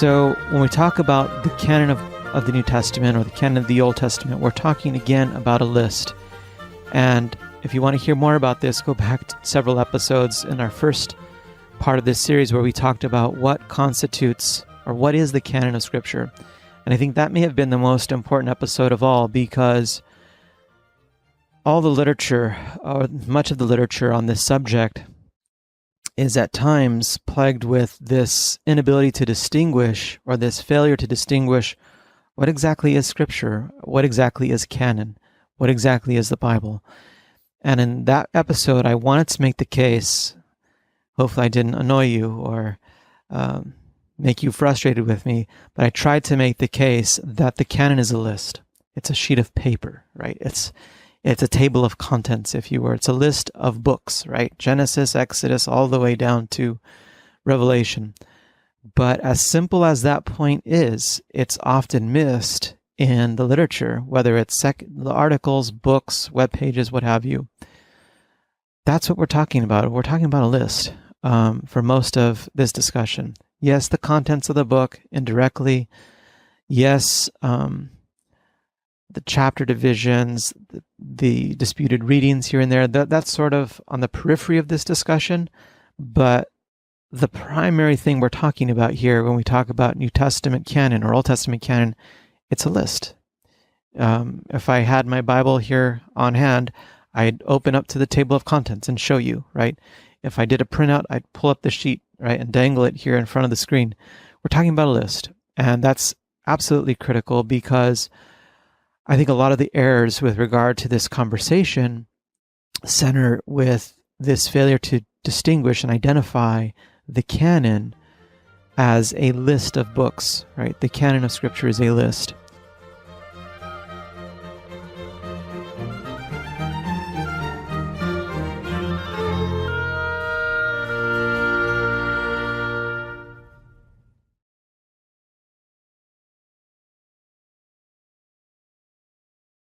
So when we talk about the canon of the New Testament or the canon of the Old Testament, we're talking again about a list. And if you want to hear more about this, go back to several episodes in our first part of this series where we talked about what constitutes or what is the canon of Scripture. And I think that may have been the most important episode of all, because all the literature, or much of the literature on this subject, is at times plagued with this inability to distinguish, or this failure to distinguish, what exactly is Scripture, what exactly is canon, what exactly is the Bible. And in that episode, I wanted to make the case, hopefully I didn't annoy you or make you frustrated with me, but I tried to make the case that the canon is a list. It's a sheet of paper, right? It's a table of contents, if you were. It's a list of books, right? Genesis, Exodus, all the way down to Revelation. But as simple as that point is, it's often missed in the literature, whether it's the articles, books, web pages, what have you. That's what we're talking about. We're talking about a list for most of this discussion. Yes, the contents of the book indirectly. Yes, the chapter divisions, the disputed readings here and there, that's sort of on the periphery of this discussion. But the primary thing we're talking about here when we talk about New Testament canon or Old Testament canon, it's a list. If I had my Bible here on hand, I'd open up to the table of contents and show you, right? If I did a printout, I'd pull up the sheet, right, and dangle it here in front of the screen. We're talking about a list. And that's absolutely critical, because I think a lot of the errors with regard to this conversation center with this failure to distinguish and identify the canon as a list of books, right? The canon of Scripture is a list.